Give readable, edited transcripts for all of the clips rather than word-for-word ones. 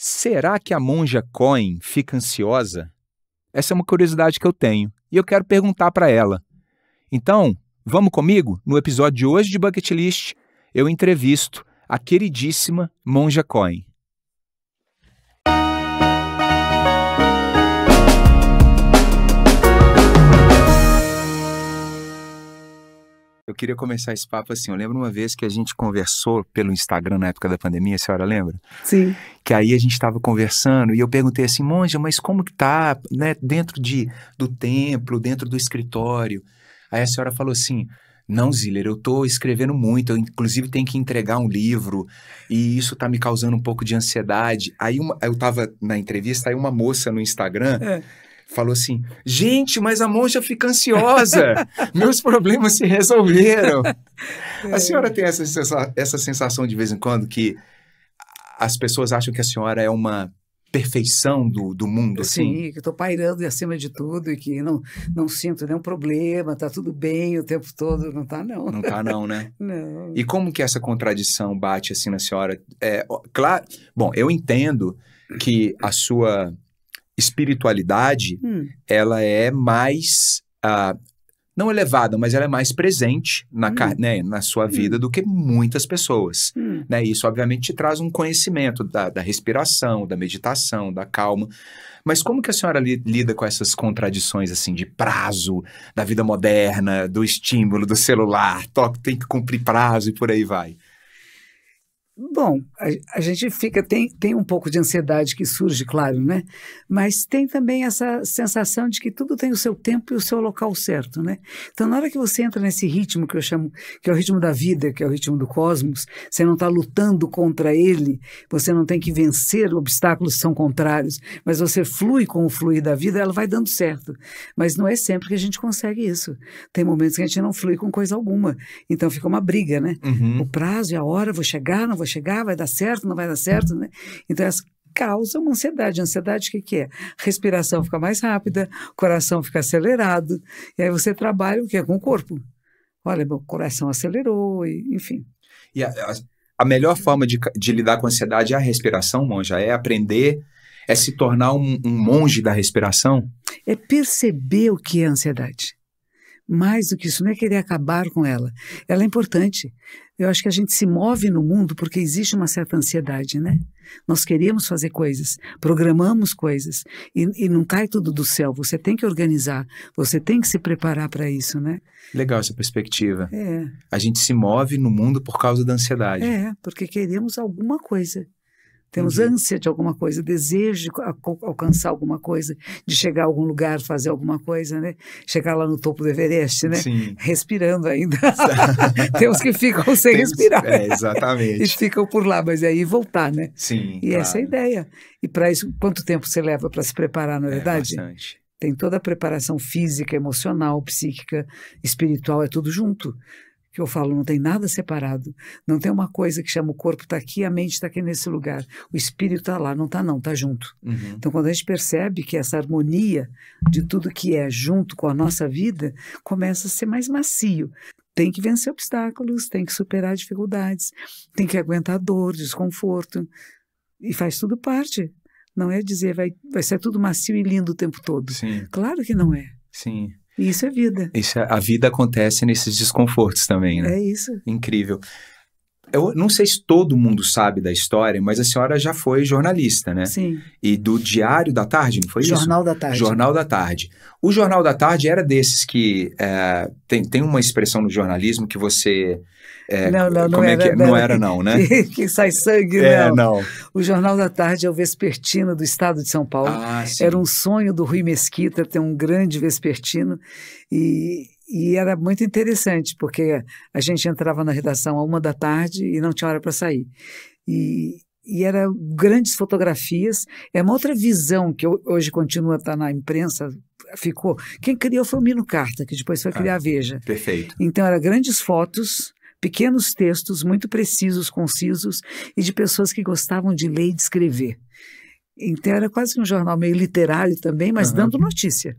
Será que a monja Coen fica ansiosa? Essa é uma curiosidade que eu tenho e eu quero perguntar para ela. Então, vamos comigo? No episódio de hoje de Bucket List, eu entrevisto a queridíssima monja Coen. Eu queria começar esse papo assim, eu lembro uma vez que a gente conversou pelo Instagram na época da pandemia, a senhora lembra? Sim. Que aí a gente estava conversando e eu perguntei assim, monja, mas como que tá, né, dentro do templo, dentro do escritório? Aí a senhora falou assim, não, Ziller, eu tô escrevendo muito, eu inclusive tenho que entregar um livro e isso tá me causando um pouco de ansiedade. Aí eu tava na entrevista, aí uma moça no Instagram... falou assim, gente, mas a monja fica ansiosa, meus problemas se resolveram. A senhora tem essa sensação de vez em quando que as pessoas acham que a senhora é uma perfeição do mundo, assim? Sim, que estou pairando acima de tudo e que não sinto nenhum problema, está tudo bem o tempo todo, não está não. Não está não, né? Não. E como que essa contradição bate assim na senhora? Claro, bom, eu entendo que a sua espiritualidade, ela é mais, não elevada, mas ela é mais presente na sua vida do que muitas pessoas. Né? Isso, obviamente, te traz um conhecimento da respiração, da meditação, da calma. Mas como que a senhora lida com essas contradições, assim, de prazo, da vida moderna, do estímulo, do celular, tem que cumprir prazo e por aí vai? Bom, a gente tem um pouco de ansiedade que surge, claro, né? Mas tem também essa sensação de que tudo tem o seu tempo e o seu local certo, né? Então, na hora que você entra nesse ritmo que eu chamo, que é o ritmo da vida, que é o ritmo do cosmos, você não está lutando contra ele, você não tem que vencer obstáculos que são contrários, mas você flui com o fluir da vida, ela vai dando certo. Mas não é sempre que a gente consegue isso. Tem momentos que a gente não flui com coisa alguma. Então, fica uma briga, né? O prazo e a hora, vou chegar, não vou chegar, vai dar certo, não vai dar certo, né? Então, essa causa uma ansiedade. Ansiedade, o que é? Respiração fica mais rápida, coração fica acelerado, e aí você trabalha o que é com o corpo. Olha, meu coração acelerou, enfim. E a melhor forma de lidar com a ansiedade é a respiração, monja? É aprender, é se tornar um monge da respiração? É perceber o que é ansiedade. Mais do que isso, não é querer acabar com ela. Ela é importante. Eu acho que a gente se move no mundo porque existe uma certa ansiedade, né? Nós queremos fazer coisas, programamos coisas e não cai tudo do céu. Você tem que organizar, você tem que se preparar para isso, né? Legal essa perspectiva. É. A gente se move no mundo por causa da ansiedade. É, porque queremos alguma coisa. Temos ânsia de alguma coisa, desejo de alcançar alguma coisa, de chegar a algum lugar, fazer alguma coisa, né? Chegar lá no topo do Everest, né? Sim. Respirando ainda. Temos que ficam sem respirar. Exatamente. E ficam por lá, mas aí voltar, né? Sim, E essa é a ideia. E para isso, quanto tempo você leva para se preparar, na verdade? Bastante. Tem toda a preparação física, emocional, psíquica, espiritual, é tudo junto. Que eu falo, não tem nada separado, não tem uma coisa que chama o corpo está aqui, a mente está aqui nesse lugar, o espírito está lá, não está não, está junto. Então quando a gente percebe que essa harmonia de tudo que é junto com a nossa vida, começa a ser mais macio. Tem que vencer obstáculos, tem que superar dificuldades, tem que aguentar dor, desconforto, e faz tudo parte. Não é dizer vai ser tudo macio e lindo o tempo todo. Sim. Claro que não é. Sim. E isso é vida. A vida acontece nesses desconfortos também, né? É isso. Incrível. Eu não sei se todo mundo sabe da história, mas a senhora já foi jornalista, né? Sim. E do Diário da Tarde, não foi isso? Jornal da Tarde. Jornal da Tarde. O Jornal da Tarde era desses que... tem uma expressão no jornalismo que você... Não era não, né? Que sai sangue, não. O Jornal da Tarde é o vespertino do estado de São Paulo. Sim. Era um sonho do Rui Mesquita ter um grande vespertino e era muito interessante, porque a gente entrava na redação à 1h e não tinha hora para sair. E era grandes fotografias, é uma outra visão que hoje continua a estar na imprensa, ficou. Quem criou foi o Mino Carta, que depois foi criar a Veja. Perfeito. Então, eram grandes fotos, pequenos textos, muito precisos, concisos, e de pessoas que gostavam de ler e de escrever. Então, era quase que um jornal meio literário também, mas dando notícia.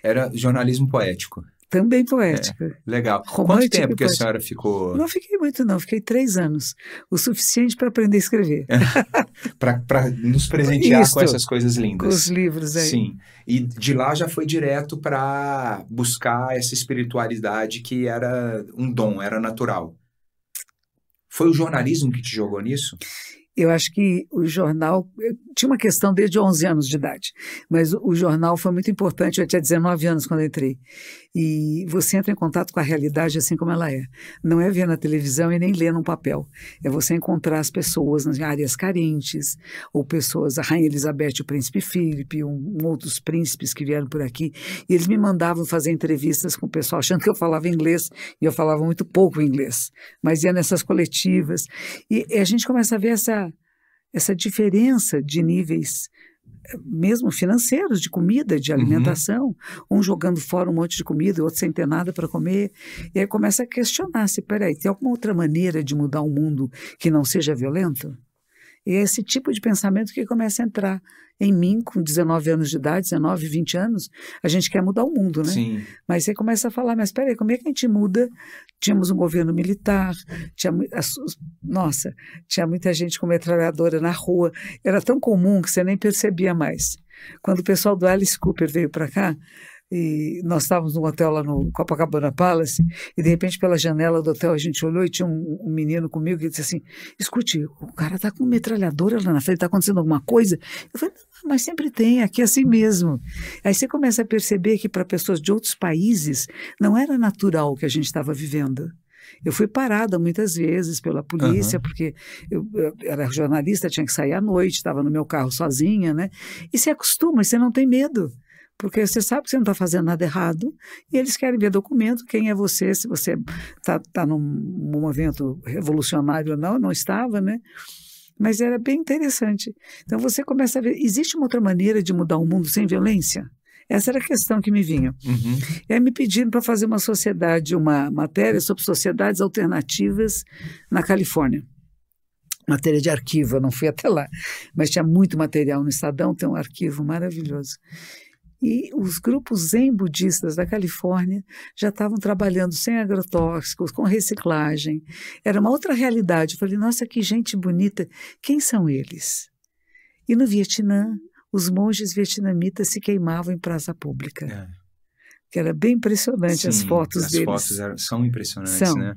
Era jornalismo poético. Também poética. Legal. Quanto Romântica tempo e que a poética. senhora ficou? Não fiquei muito, não. Fiquei 3 anos. O suficiente para aprender a escrever. Para nos presentear Isto, com essas coisas lindas. Com os livros aí. Sim. E de lá já foi direto para buscar essa espiritualidade que era um dom, era natural. Foi o jornalismo que te jogou nisso? Eu acho que o jornal... Eu tinha uma questão desde 11 anos de idade, mas o jornal foi muito importante. Eu tinha 19 anos quando eu entrei. E você entra em contato com a realidade assim como ela é. Não é ver na televisão e nem ler num papel. É você encontrar as pessoas nas áreas carentes, ou pessoas, a Rainha Elizabeth, o Príncipe Philip, outros príncipes que vieram por aqui. E eles me mandavam fazer entrevistas com o pessoal, achando que eu falava inglês, e eu falava muito pouco inglês. Mas ia nessas coletivas. E a gente começa a ver essa diferença de níveis, mesmo financeiros, de comida, de alimentação, um jogando fora um monte de comida, o outro sem ter nada para comer, e aí começa a questionar se, peraí, tem alguma outra maneira de mudar o mundo que não seja violento? E é esse tipo de pensamento que começa a entrar em mim com 19 anos de idade, 19, 20 anos, a gente quer mudar o mundo, né? Sim. Mas você começa a falar, mas peraí, como é que a gente muda? Tínhamos um governo militar, tinha muita gente com metralhadora na rua, era tão comum que você nem percebia mais. Quando o pessoal do Alice Cooper veio para cá, e nós estávamos num hotel lá no Copacabana Palace, e de repente pela janela do hotel a gente olhou e tinha um menino comigo que disse assim, escute, o cara está com metralhadora lá na frente, está acontecendo alguma coisa? Eu falei, não, mas sempre tem, aqui é assim mesmo. Aí você começa a perceber que para pessoas de outros países não era natural o que a gente estava vivendo. Eu fui parada muitas vezes pela polícia, porque eu era jornalista, tinha que sair à noite, estava no meu carro sozinha, né? E você acostuma, você não tem medo. Porque você sabe que você não está fazendo nada errado e eles querem ver documento, quem é você, se você está num movimento revolucionário ou não, não estava, né? Mas era bem interessante. Então você começa a ver, existe uma outra maneira de mudar o mundo sem violência? Essa era a questão que me vinha. E aí me pediram para fazer uma matéria sobre sociedades alternativas na Califórnia. Matéria de arquivo, eu não fui até lá, mas tinha muito material no Estadão, tem um arquivo maravilhoso. E os grupos zen budistas da Califórnia já estavam trabalhando sem agrotóxicos, com reciclagem. Era uma outra realidade. Eu falei, nossa, que gente bonita. Quem são eles? E no Vietnã, os monges vietnamitas se queimavam em praça pública. Que era bem impressionante. Sim, as fotos deles. As fotos são impressionantes, né?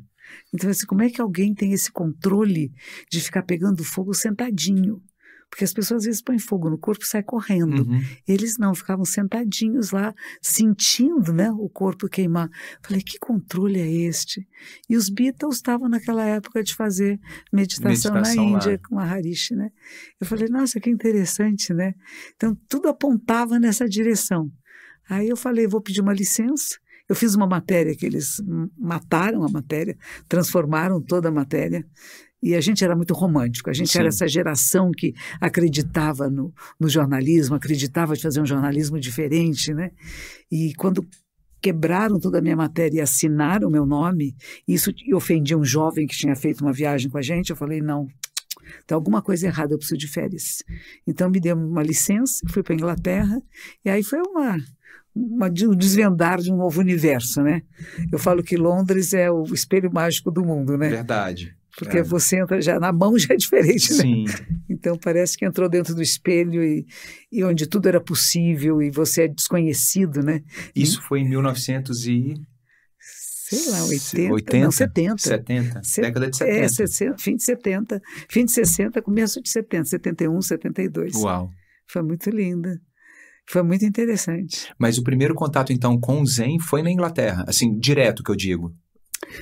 Então, assim, como é que alguém tem esse controle de ficar pegando fogo sentadinho? Porque as pessoas às vezes põem fogo no corpo e saem correndo. Eles não, ficavam sentadinhos lá, sentindo, né, o corpo queimar. Falei, que controle é este? E os Beatles estavam naquela época de fazer meditação na Índia, lá, com a Harishi, né? Eu falei, nossa, que interessante, né? Então, tudo apontava nessa direção. Aí eu falei, vou pedir uma licença. Eu fiz uma matéria que eles mataram a matéria, transformaram toda a matéria. E a gente era muito romântico, a gente era essa geração que acreditava no jornalismo, acreditava de fazer um jornalismo diferente, né? E quando quebraram toda a minha matéria e assinaram o meu nome, isso ofendia um jovem que tinha feito uma viagem com a gente, eu falei, não, tem alguma coisa errada, eu preciso de férias. Então me deu uma licença, fui para a Inglaterra, e aí foi um desvendar de um novo universo, né? Eu falo que Londres é o espelho mágico do mundo, né? Verdade. Porque você entra já na mão, já é diferente, né? Sim. Então parece que entrou dentro do espelho e onde tudo era possível e você é desconhecido, né? Isso foi em 1900 e... Sei lá, 80? Não, 70. 70, década de 70. Fim de 70, fim de 60, começo de 70, 71, 72. Uau. Foi muito linda. Foi muito interessante. Mas o primeiro contato, então, com o Zen foi na Inglaterra, assim, direto que eu digo.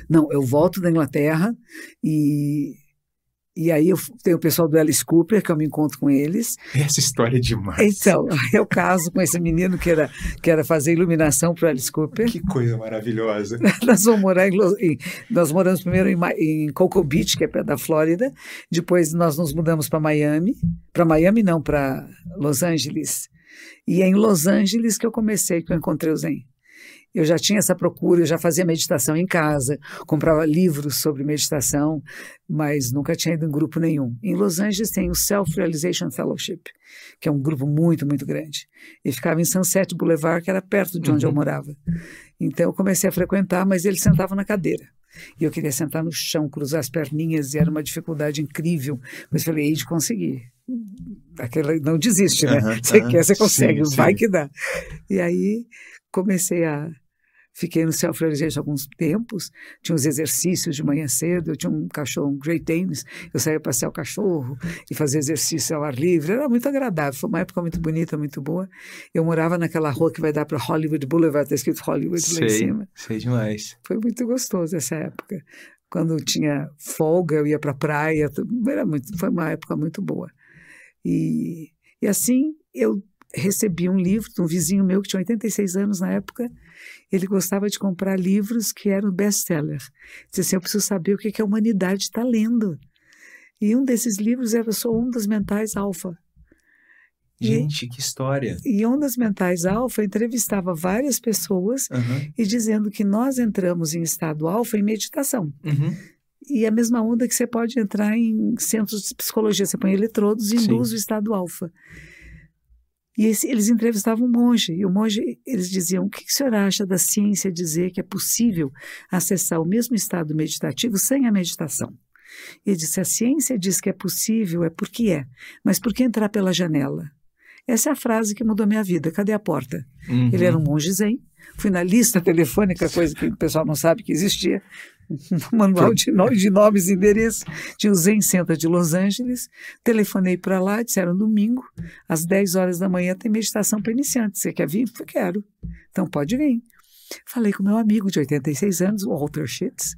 Não, eu volto da Inglaterra e aí eu tenho o pessoal do Alice Cooper, que eu me encontro com eles. Essa história é demais. Então, eu caso com esse menino que era fazer iluminação para o Alice Cooper. Que coisa maravilhosa. Nós vamos morar nós moramos primeiro em Cocoa Beach, que é perto da Flórida. Depois nós nos mudamos para Miami. Para Miami não, para Los Angeles. E é em Los Angeles que eu encontrei o Zen. Eu já tinha essa procura, eu já fazia meditação em casa, comprava livros sobre meditação, mas nunca tinha ido em grupo nenhum. Em Los Angeles tem o Self-Realization Fellowship, que é um grupo muito, muito grande. E ficava em Sunset Boulevard, que era perto de onde eu morava. Então eu comecei a frequentar, mas ele sentava na cadeira. E eu queria sentar no chão, cruzar as perninhas, e era uma dificuldade incrível. Mas falei, hei de conseguir. Aquela, não desiste, né? Você quer, você consegue, sim, vai sim. que dá. E aí fiquei no self-realization alguns tempos, tinha uns exercícios de manhã cedo, eu tinha um cachorro, um Great Danes, eu saía passear o cachorro e fazer exercício ao ar livre, era muito agradável, foi uma época muito bonita, muito boa. Eu morava naquela rua que vai dar para Hollywood Boulevard, está escrito Hollywood lá em cima. Sei demais. Foi muito gostoso essa época. Quando tinha folga, eu ia para a praia, foi uma época muito boa. E assim, eu recebi um livro de um vizinho meu que tinha 86 anos na época. Ele gostava de comprar livros que eram best-seller. Dizia assim, eu preciso saber o que a humanidade está lendo. E um desses livros era Sou Ondas Mentais Alfa. Gente, que história! E Ondas Mentais Alfa entrevistava várias pessoas e dizendo que nós entramos em estado alfa em meditação. E a mesma onda que você pode entrar em centros de psicologia, você põe eletrodos e induz o estado alfa. E eles entrevistavam um monge, e o monge, eles diziam, o que o senhor acha da ciência dizer que é possível acessar o mesmo estado meditativo sem a meditação? Ele disse, a ciência diz que é possível, é porque é, mas por que entrar pela janela? Essa é a frase que mudou minha vida, cadê a porta? Ele era um monge zen, fui na lista telefônica, coisa que o pessoal não sabe que existia, um manual de nomes e endereços, tinha o Zen Center de Los Angeles, telefonei para lá, disseram domingo, às 10 horas da manhã tem meditação para iniciantes, você quer vir? Eu quero, então pode vir. Falei com meu amigo de 86 anos, Walter Schitz,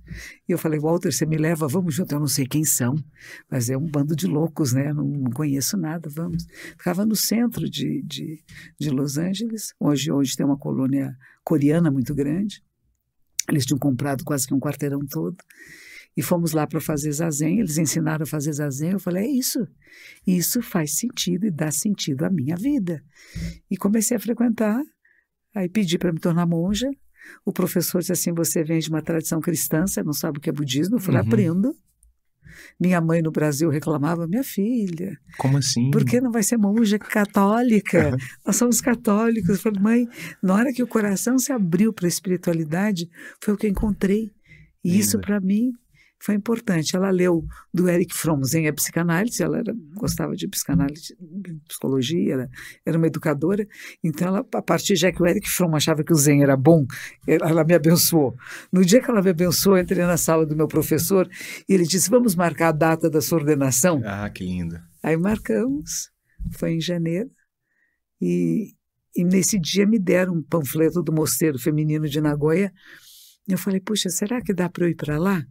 e eu falei, Walter, você me leva, vamos junto, eu não sei quem são, mas é um bando de loucos, né, não conheço nada, vamos. Ficava no centro de Los Angeles, hoje tem uma colônia coreana muito grande, eles tinham comprado quase que um quarteirão todo, e fomos lá para fazer zazen, eles ensinaram a fazer zazen, eu falei, isso faz sentido e dá sentido à minha vida. E comecei a frequentar, aí pedi para me tornar monja, o professor disse assim, você vem de uma tradição cristã, você não sabe o que é budismo? Eu falei, aprendo. Minha mãe no Brasil reclamava, minha filha, como assim? Por que não vai ser monja católica? Nós somos católicos. Eu falei, mãe, na hora que o coração se abriu para a espiritualidade, foi o que eu encontrei. E isso para mim foi importante. Ela leu do Erich Fromm, Zen é psicanálise, ela gostava de psicanálise, psicologia, era uma educadora, então ela, a partir já que o Erich Fromm achava que o Zen era bom, ela me abençoou. No dia que ela me abençoou, eu entrei na sala do meu professor e ele disse, vamos marcar a data da sua ordenação? Ah, que lindo. Aí marcamos, foi em janeiro, e nesse dia me deram um panfleto do Mosteiro Feminino de Nagoya. Eu falei, puxa, será que dá para eu ir para lá?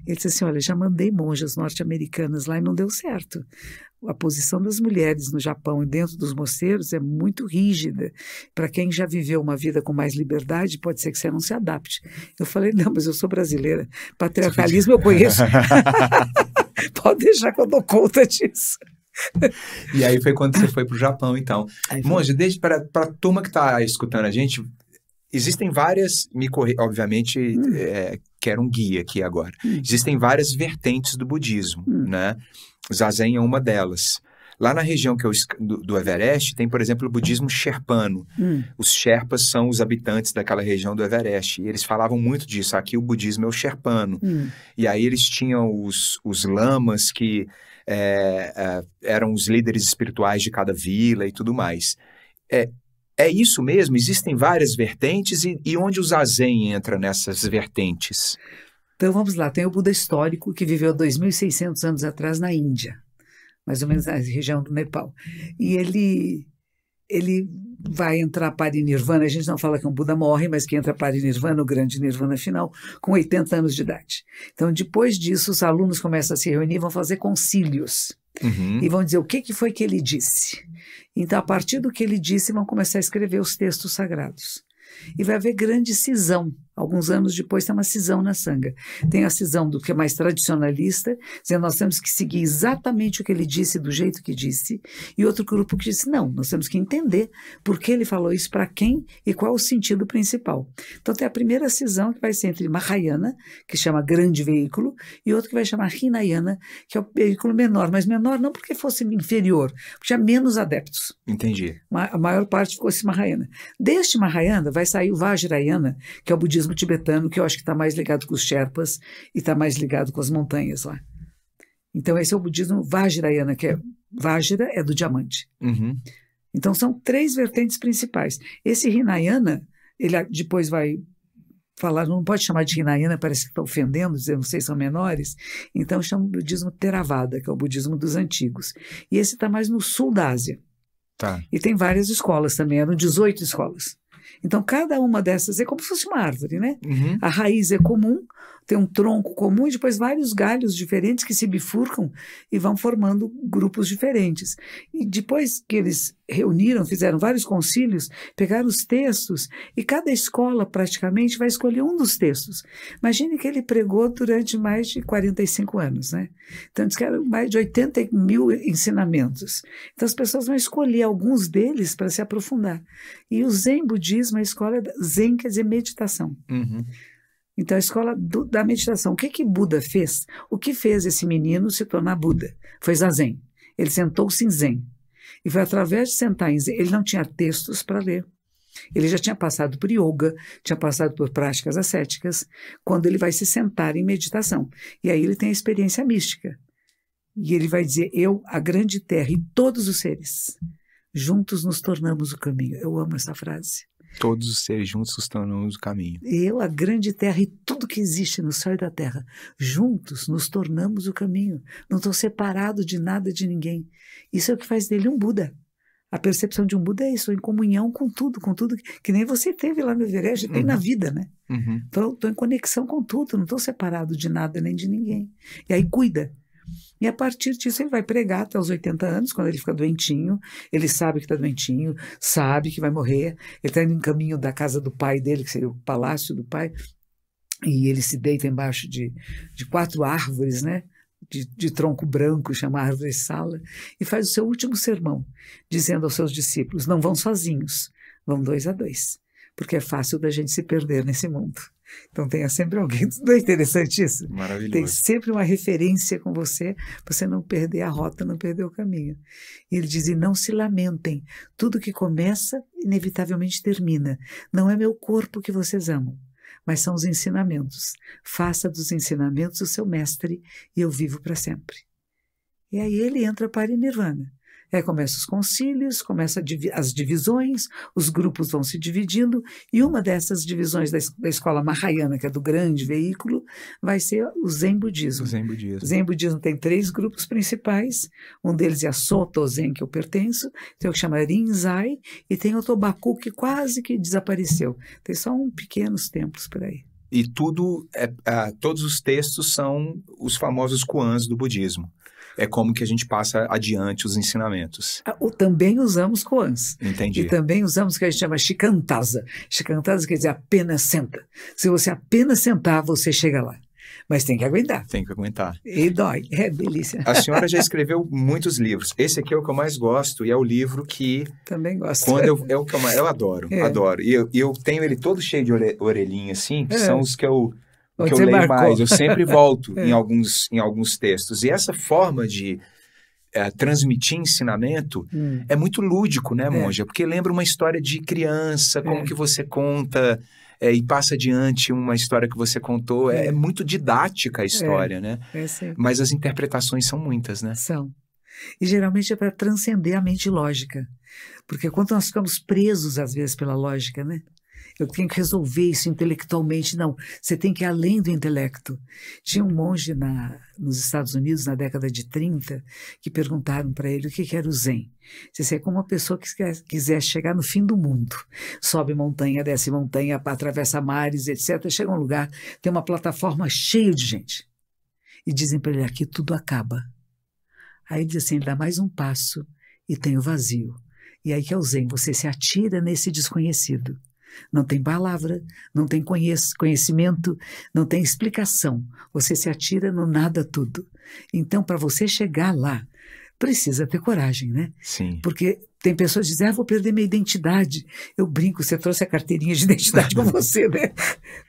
Ele disse assim, olha, já mandei monjas norte-americanas lá e não deu certo. A posição das mulheres no Japão e dentro dos mosteiros é muito rígida. Para quem já viveu uma vida com mais liberdade, pode ser que você não se adapte. Eu falei, não, mas eu sou brasileira. Patriarcalismo eu conheço. Pode deixar que eu dou conta disso. E aí foi quando você foi para o Japão, então. Monja, desde para a turma que está escutando a gente, existem várias, obviamente, quero um guia aqui agora. Existem várias vertentes do budismo, né? Zazen é uma delas. Lá na região do Everest, tem, por exemplo, o budismo sherpano. Os sherpas são os habitantes daquela região do Everest. E eles falavam muito disso. Aqui o budismo é o sherpano. E aí eles tinham os lamas que eram os líderes espirituais de cada vila e tudo mais. É isso mesmo? Existem várias vertentes e onde o Zazen entra nessas vertentes? Então vamos lá, tem o Buda histórico que viveu 2.600 anos atrás na Índia, mais ou menos na região do Nepal. E ele vai entrar parinirvana, a gente não fala que um Buda morre, mas que entra parinirvana, o grande nirvana final, com 80 anos de idade. Então depois disso os alunos começam a se reunir, vão fazer concílios. E vão dizer o que foi que ele disse. Então, a partir do que ele disse, vão começar a escrever os textos sagrados. E vai haver grande cisão Alguns anos depois tem uma cisão na Sangha. Tem a cisão do que é mais tradicionalista, dizendo nós temos que seguir exatamente o que ele disse do jeito que disse, e outro grupo que disse não, nós temos que entender por que ele falou isso para quem e qual é o sentido principal. Então tem a primeira cisão que vai ser entre Mahayana, que chama grande veículo, e outro que vai chamar Hinayana, que é o veículo menor, mas menor não porque fosse inferior, porque tinha menos adeptos. Entendi. A maior parte ficou esse Mahayana. Deste Mahayana vai sair o Vajrayana, que é o budismo tibetano, que eu acho que está mais ligado com os Sherpas e está mais ligado com as montanhas lá. Então esse é o budismo Vajrayana, que é Vajra é do diamante. Uhum. Então são 3 vertentes principais. Esse Hinayana, ele depois vai falar, não pode chamar de Hinayana, parece que está ofendendo, dizendo que vocês são menores, então chama o budismo Theravada, que é o budismo dos antigos. E esse está mais no sul da Ásia. Tá. E tem várias escolas também, eram 18 escolas. Então, cada uma dessas é como se fosse uma árvore, né? Uhum. A raiz é comum, tem um tronco comum e depois vários galhos diferentes que se bifurcam e vão formando grupos diferentes. E depois que eles reuniram, fizeram vários concílios, pegaram os textos e cada escola praticamente vai escolher um dos textos. Imagine que ele pregou durante mais de 45 anos, né? Então, diz que eram mais de 80 mil ensinamentos. Então, as pessoas vão escolher alguns deles para se aprofundar. E o Zen budismo, a escola Zen quer dizer meditação. Uhum. Então, a escola da meditação. O que Buda fez? O que fez esse menino se tornar Buda? Foi Zazen. Ele sentou-se em Zen. E foi através de sentar em Zen. Ele não tinha textos para ler. Ele já tinha passado por yoga, tinha passado por práticas ascéticas, quando ele vai se sentar em meditação. E aí ele tem a experiência mística. E ele vai dizer, eu, a grande terra e todos os seres, juntos nos tornamos o caminho. Eu amo essa frase. Todos os seres juntos tornamos o caminho. Eu, a grande terra e tudo que existe no céu e da terra, juntos nos tornamos o caminho. Não estou separado de nada de ninguém. Isso é o que faz dele um Buda. A percepção de um Buda é isso, em comunhão com tudo que nem você teve lá no Everest, tem na vida, né? Uhum. Então, estou em conexão com tudo, não estou separado de nada nem de ninguém. E aí cuida. E a partir disso ele vai pregar até os 80 anos, quando ele fica doentinho, ele sabe que está doentinho, sabe que vai morrer, ele está indo em caminho da casa do pai dele, que seria o palácio do pai, e ele se deita embaixo de 4 árvores, né? De tronco branco, chama árvore sala, e faz o seu último sermão, dizendo aos seus discípulos, não vão sozinhos, vão 2 a 2, porque é fácil da gente se perder nesse mundo. Então tenha sempre alguém, não é interessante isso? Maravilhoso. Tem sempre uma referência com você, para você não perder a rota, não perder o caminho. E ele diz, e não se lamentem, tudo que começa, inevitavelmente termina. Não é meu corpo que vocês amam, mas são os ensinamentos. Faça dos ensinamentos o seu mestre e eu vivo para sempre. E aí ele entra para o Nirvana. Aí começam os concílios, começam as divisões, os grupos vão se dividindo, e uma dessas divisões da escola Mahayana, que é do grande veículo, vai ser o Zen Budismo. O Zen Budismo. O Zen Budismo tem 3 grupos principais, um deles é a Soto Zen, que eu pertenço, tem o que chama Rinzai, e tem o Tobaku, que quase que desapareceu. Tem só pequenos templos por aí. E todos os textos são os famosos koans do budismo. É como que a gente passa adiante os ensinamentos. Também usamos koans. Entendi. E também usamos o que a gente chama shikantaza. Shikantaza quer dizer apenas senta. Se você apenas sentar, você chega lá. Mas tem que aguentar. Tem que aguentar. E dói. É delícia. A senhora já escreveu muitos livros. Esse aqui é o que eu mais gosto e é o livro que... Também gosto. É o que eu adoro. Adoro. E eu tenho ele todo cheio de orelhinha, assim, que são os que eu leio mais. Eu sempre volto em alguns textos. E essa forma de transmitir ensinamento é muito lúdico, né, Monja? Porque lembra uma história de criança, como que você conta... e passa adiante uma história que você contou. É muito didática a história, né? Sim. Mas as interpretações são muitas, né? São. E geralmente é para transcender a mente lógica. Porque quando nós ficamos presos, às vezes, pela lógica, né? Eu tenho que resolver isso intelectualmente. Não, você tem que ir além do intelecto. Tinha um monge nos Estados Unidos, na década de 30, que perguntaram para ele o que era o Zen. Disse, é como uma pessoa que quiser chegar no fim do mundo. Sobe montanha, desce montanha, atravessa mares, etc. Chega a um lugar, tem uma plataforma cheia de gente. E dizem para ele, aqui tudo acaba. Aí ele diz assim, dá mais um passo e tem o vazio. E aí que é o Zen, você se atira nesse desconhecido. Não tem palavra, não tem conhecimento, não tem explicação. Você se atira no nada tudo. Então, para você chegar lá, precisa ter coragem, né? Sim. Porque tem pessoas que dizem, vou perder minha identidade. Eu brinco, você trouxe a carteirinha de identidade com você, né?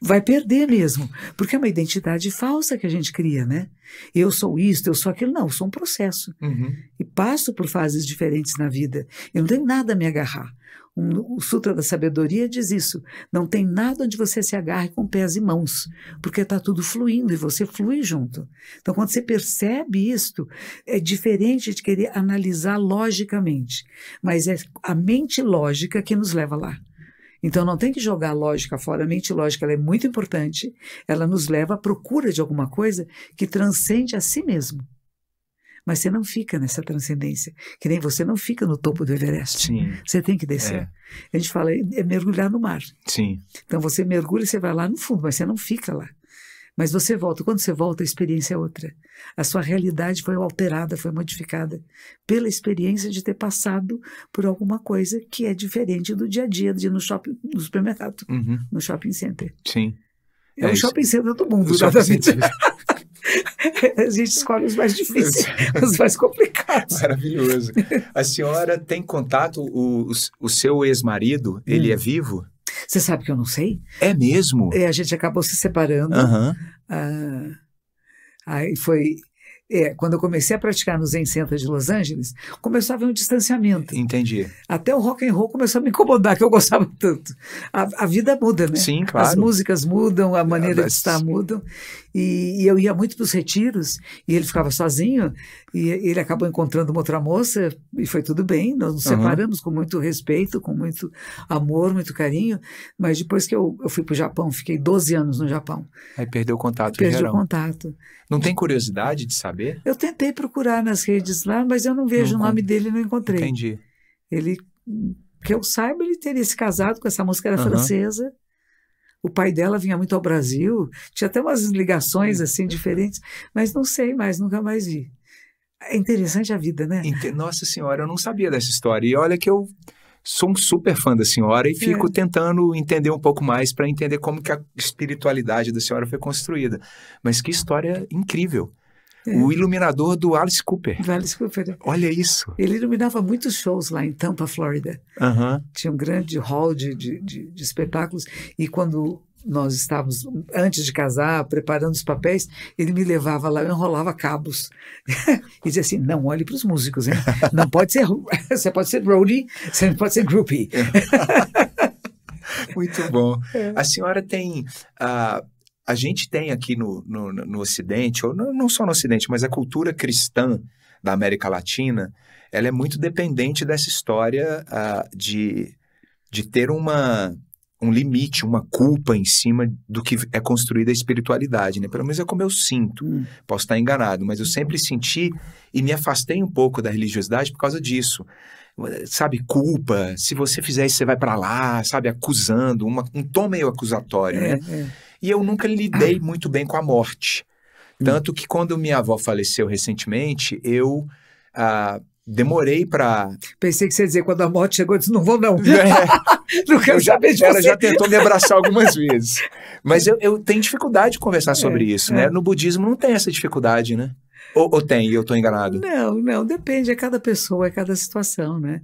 Vai perder mesmo, porque é uma identidade falsa que a gente cria, né? Eu sou isto, eu sou aquilo. Não, eu sou um processo. E passo por fases diferentes na vida. Eu não tenho nada a me agarrar. O Sutra da Sabedoria diz isso. Não tem nada onde você se agarre com pés e mãos, porque está tudo fluindo e você flui junto. Então, quando você percebe isto, é diferente de querer analisar logicamente, mas é a mente lógica que nos leva lá. Então, não tem que jogar a lógica fora. A mente lógica ela é muito importante. Ela nos leva à procura de alguma coisa que transcende a si mesmo. Mas você não fica nessa transcendência, que nem você não fica no topo do Everest. Sim. Você tem que descer. A gente fala, é mergulhar no mar. Sim. Então você mergulha e você vai lá no fundo, mas você não fica lá. Mas você volta. Quando você volta, a experiência é outra. A sua realidade foi alterada, foi modificada pela experiência de ter passado por alguma coisa que é diferente do dia a dia, de ir no shopping, no supermercado, no shopping center. Sim. É o shopping center do mundo. A gente escolhe os mais difíceis, os mais complicados. Maravilhoso. A senhora tem contato, o seu ex-marido, ele é vivo? Você sabe que eu não sei? É mesmo? A gente acabou se separando. Aí foi... quando eu comecei a praticar no Zen Center de Los Angeles, começou a haver um distanciamento. Entendi. Até o rock and roll começou a me incomodar, que eu gostava tanto. A vida muda, né? Sim, claro. As músicas mudam, a maneira de estar mudam. E eu ia muito para os retiros, e ele ficava sozinho, e ele acabou encontrando uma outra moça, e foi tudo bem. Nós nos separamos com muito respeito, com muito amor, muito carinho. Mas depois que eu fui para o Japão, fiquei 12 anos no Japão. Aí perdeu o contato Perdi geral. o contato. Não tem curiosidade de saber? Eu tentei procurar nas redes lá, mas eu não vejo o nome dele e não encontrei. Entendi. Ele, que eu saiba, ele teria se casado com essa moça que era francesa. O pai dela vinha muito ao Brasil, tinha até umas ligações assim diferentes, mas não sei mais, nunca mais vi. É interessante a vida, né? Nossa Senhora, eu não sabia dessa história. E olha que eu sou um super fã da senhora e fico tentando entender um pouco mais para entender como que a espiritualidade da senhora foi construída. Mas que história incrível. O iluminador do Alice Cooper. Do Alice Cooper. Olha isso. Ele iluminava muitos shows lá em Tampa, Flórida. Tinha um grande hall de espetáculos. E quando nós estávamos, antes de casar, preparando os papéis, ele me levava lá, eu enrolava cabos. E dizia assim, não olhe para os músicos, hein? Não pode ser, você pode ser roadie, você não pode ser groupie. Muito bom. A senhora tem... A gente tem aqui no Ocidente, ou não só no Ocidente, mas a cultura cristã da América Latina, ela é muito dependente dessa história de ter um limite, uma culpa em cima do que é construída a espiritualidade, né? Pelo menos é como eu sinto. Posso estar enganado, mas eu sempre senti e me afastei um pouco da religiosidade por causa disso. Sabe, culpa, se você fizer isso, você vai para lá, sabe, acusando, um tom meio acusatório, né? E eu nunca lidei muito bem com a morte. Tanto que quando minha avó faleceu recentemente, eu demorei para... Pensei que você ia dizer, quando a morte chegou, eu disse, não vou não. Não quero saber de você. Ela já tentou me abraçar algumas vezes. Mas eu tenho dificuldade de conversar sobre isso, né? No budismo não tem essa dificuldade, né? Ou tem, e eu estou enganado? Não, depende, é cada pessoa, é cada situação, né?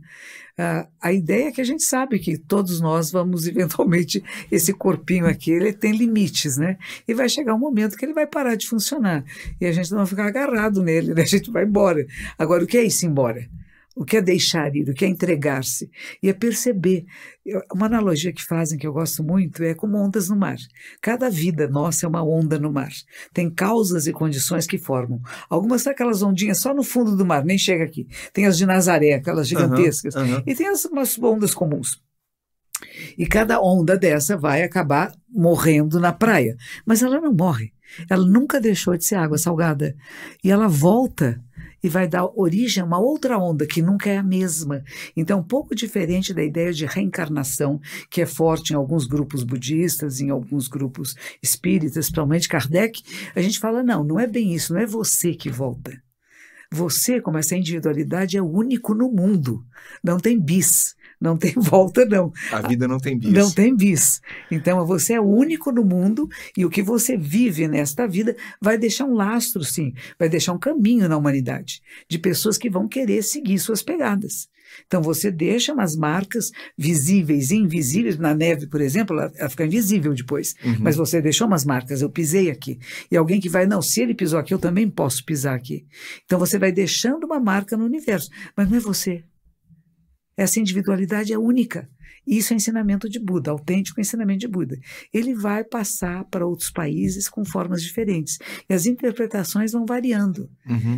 A ideia é que a gente sabe que todos nós vamos, eventualmente, esse corpinho aqui, ele tem limites, né? E vai chegar um momento que ele vai parar de funcionar. E a gente não vai ficar agarrado nele, né? A gente vai embora. Agora, o que é ir-se embora? O que é deixar ir? O que é entregar-se? E é perceber. Uma analogia que fazem, que eu gosto muito, é como ondas no mar. Cada vida nossa é uma onda no mar. Tem causas e condições que formam. Algumas são aquelas ondinhas só no fundo do mar, nem chega aqui. Tem as de Nazaré, aquelas gigantescas. E tem umas ondas comuns. E cada onda dessa vai acabar morrendo na praia. Mas ela não morre. Ela nunca deixou de ser água salgada. E ela volta e vai dar origem a uma outra onda que nunca é a mesma. Então, um pouco diferente da ideia de reencarnação, que é forte em alguns grupos budistas, em alguns grupos espíritas, principalmente Kardec, a gente fala, não é bem isso, não é você que volta. Você, como essa individualidade, é único no mundo. Não tem bis. Não tem volta, não. A vida não tem bis. Não tem bis. Então, você é único no mundo e o que você vive nesta vida vai deixar um lastro, sim. Vai deixar um caminho na humanidade de pessoas que vão querer seguir suas pegadas. Então, você deixa umas marcas visíveis e invisíveis. Na neve, por exemplo, ela fica invisível depois. Mas você deixou umas marcas. Eu pisei aqui. E alguém que vai, não, se ele pisou aqui, eu também posso pisar aqui. Então, você vai deixando uma marca no universo. Mas não é você. Essa individualidade é única. Isso é ensinamento de Buda, autêntico ensinamento de Buda. Ele vai passar para outros países com formas diferentes. E as interpretações vão variando.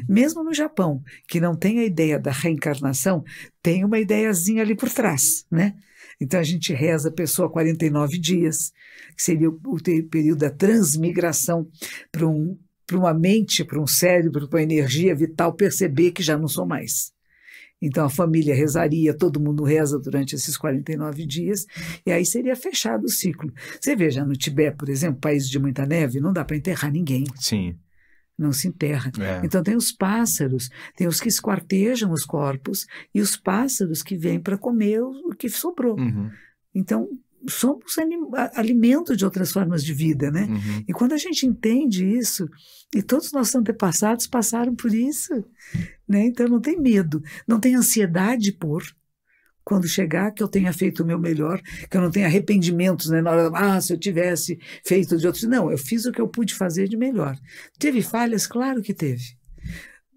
Mesmo no Japão, que não tem a ideia da reencarnação, tem uma ideiazinha ali por trás, né? Então a gente reza a pessoa 49 dias, que seria o período da transmigração para uma mente, para um cérebro, para uma energia vital perceber que já não sou mais. Então a família rezaria, todo mundo reza durante esses 49 dias, e aí seria fechado o ciclo. Você veja, no Tibete, por exemplo, país de muita neve, não dá para enterrar ninguém. Sim. Não se enterra. Então tem os pássaros, tem os que esquartejam os corpos, e os pássaros que vêm para comer o que sobrou. Então, somos alimento de outras formas de vida, né? E quando a gente entende isso, e todos os nossos antepassados passaram por isso, né? Então não tem medo, não tem ansiedade por quando chegar que eu tenha feito o meu melhor, que eu não tenha arrependimentos, né? Na hora, se eu tivesse feito de outros. Não, eu fiz o que eu pude fazer de melhor. Teve falhas? Claro que teve.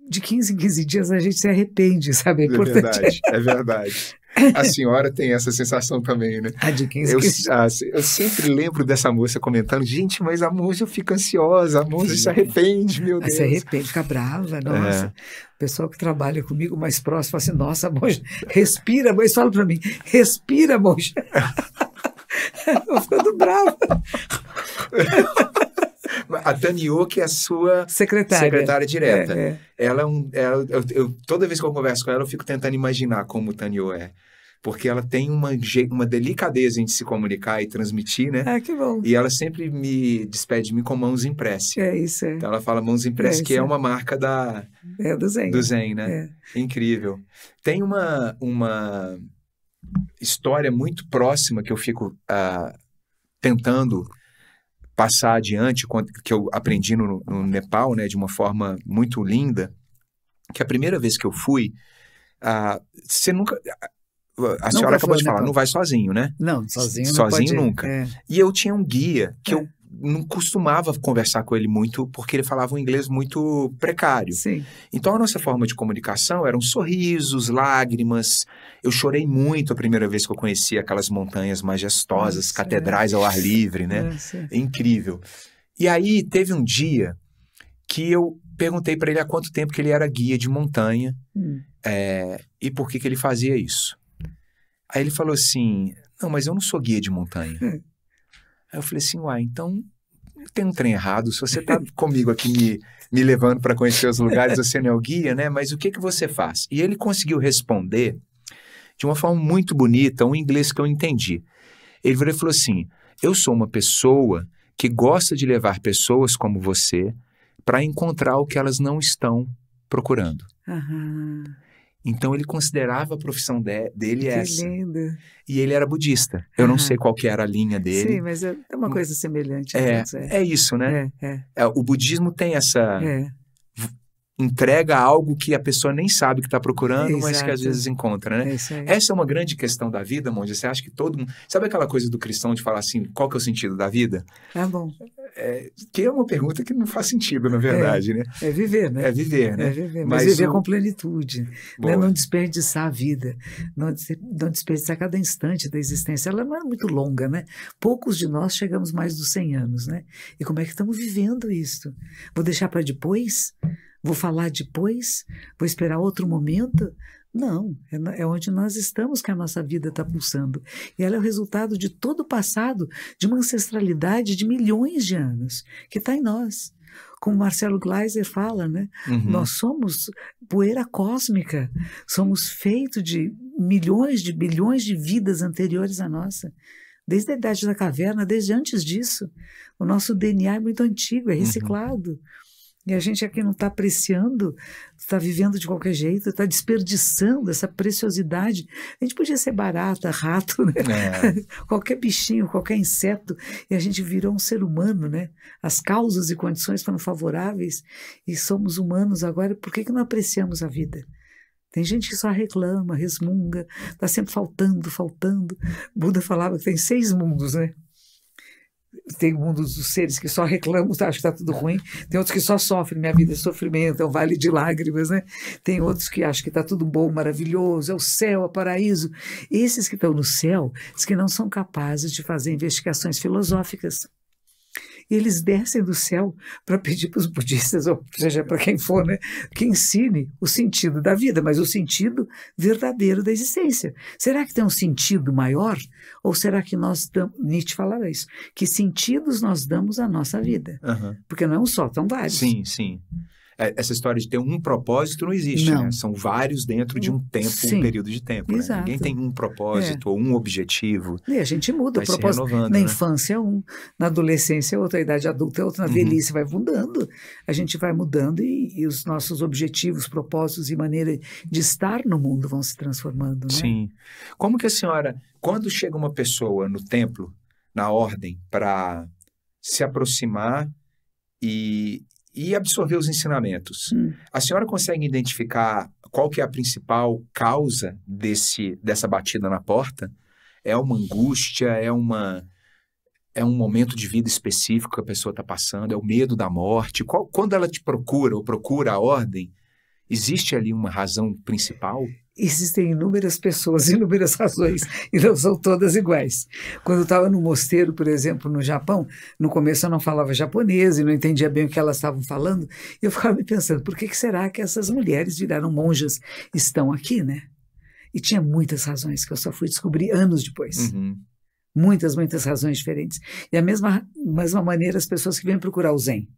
De 15 em 15 dias a gente se arrepende, sabe? É importante. É verdade. A senhora tem essa sensação também, né? De 15 em 15 dias. Eu sempre lembro dessa moça comentando, gente, mas a moça fica ansiosa, a moça se arrepende, meu Deus. Se arrepende, fica brava, nossa. O pessoal que trabalha comigo mais próximo fala assim, nossa, moça, respira, mas fala pra mim, respira, moça. Eu ficando brava. A Taniô, que é a sua secretária direta. Ela toda vez que eu converso com ela, eu fico tentando imaginar como Taniô é. Porque ela tem uma delicadeza em se comunicar e transmitir, né? Que bom. E ela sempre me despede de mim com mãos em prece. Isso é. Então ela fala mãos em prece, que é uma marca do Zen, né? Incrível. Tem uma história muito próxima que eu fico tentando passar adiante, que eu aprendi no Nepal, né, de uma forma muito linda, que a primeira vez que eu fui, você nunca... A senhora acabou de falar, não vai sozinho, né? Não, sozinho nunca. E eu tinha um guia que eu não costumava conversar com ele muito, porque ele falava um inglês muito precário. Sim. Então a nossa forma de comunicação eram sorrisos, lágrimas. Eu chorei muito a primeira vez que eu conheci aquelas montanhas majestosas, catedrais ao ar livre, né? Incrível. E aí teve um dia que eu perguntei para ele há quanto tempo que ele era guia de montanha e por que ele fazia isso. Aí ele falou assim, não, mas eu não sou guia de montanha. Aí eu falei assim, então tem um trem errado, se você tá comigo aqui me levando para conhecer os lugares, você não é o guia, né? Mas o que você faz? E ele conseguiu responder de uma forma muito bonita, um inglês que eu entendi. Ele virou e falou assim, eu sou uma pessoa que gosta de levar pessoas como você para encontrar o que elas não estão procurando. Então ele considerava a profissão dele essa. Que lindo. E ele era budista. Eu não sei qual que era a linha dele. Sim, mas é uma coisa semelhante. É isso, né? O budismo tem essa... entrega algo que a pessoa nem sabe que está procurando, mas que às vezes encontra, né? Essa é uma grande questão da vida, Monja. Você acha que todo mundo... Sabe aquela coisa do cristão de falar assim, qual que é o sentido da vida? Bom. Que é uma pergunta que não faz sentido, na verdade, né? É viver, né? É viver, né? Mas viver com plenitude. Né? Não desperdiçar a vida. Não desperdiçar cada instante da existência. Ela não é muito longa, né? Poucos de nós chegamos mais dos 100 anos, né? E como é que estamos vivendo isso? Vou deixar para depois? Vou falar depois? Vou esperar outro momento? Não, é onde nós estamos que a nossa vida está pulsando. E ela é o resultado de todo o passado, de uma ancestralidade de milhões de anos, que está em nós. Como Marcelo Gleiser fala, né? Nós somos poeira cósmica, somos feitos de milhões de bilhões de vidas anteriores à nossa. Desde a idade da caverna, desde antes disso. O nosso DNA é muito antigo, é reciclado. E a gente aqui não está apreciando está vivendo de qualquer jeito, está desperdiçando essa preciosidade. A gente podia ser barata, rato, né? Qualquer bichinho, qualquer inseto, e a gente virou um ser humano, né? As causas e condições foram favoráveis e somos humanos agora. Por que não apreciamos a vida? Tem gente que só reclama, resmunga, está sempre faltando. Buda falava que tem 6 mundos, né? Tem o mundo dos seres que só reclamam, acham que está tudo ruim. Tem outros que só sofrem, minha vida é sofrimento, é um vale de lágrimas, né? Tem outros que acham que está tudo bom, maravilhoso, é o céu, é o paraíso. Esses que estão no céu, diz que não são capazes de fazer investigações filosóficas. E eles descem do céu para pedir para os budistas, ou seja, para quem for, né, que ensine o sentido da vida, mas o sentido verdadeiro da existência. Será que tem um sentido maior? Ou será que nós damos, Nietzsche falava isso, que sentidos nós damos à nossa vida? Porque não é um só, são vários. Sim, sim. Essa história de ter um propósito não existe, não. Né? São vários dentro de um tempo, Sim. um período de tempo. Né? Ninguém tem um propósito ou um objetivo. E a gente muda o propósito. Na infância é um, na adolescência é outro, na idade adulta é outro, na velhice vai mudando. A gente vai mudando e os nossos objetivos, propósitos e maneira de estar no mundo vão se transformando. Né? Sim. Como que a senhora, quando chega uma pessoa no templo, na ordem, para se aproximar e absorver os ensinamentos. A senhora consegue identificar qual que é a principal causa dessa batida na porta? É uma angústia? É um momento de vida específico que a pessoa está passando? É o medo da morte? Quando ela te procura ou procura a ordem, existe ali uma razão principal? Existem inúmeras pessoas, inúmeras razões, e não são todas iguais. Quando eu estava no mosteiro, por exemplo, no Japão, no começo eu não falava japonês e não entendia bem o que elas estavam falando, e eu ficava me pensando, por que será que essas mulheres viraram monjas, estão aqui, né? E tinha muitas razões que eu só fui descobrir anos depois. Muitas razões diferentes. E da mesma maneira as pessoas que vêm procurar o Zen.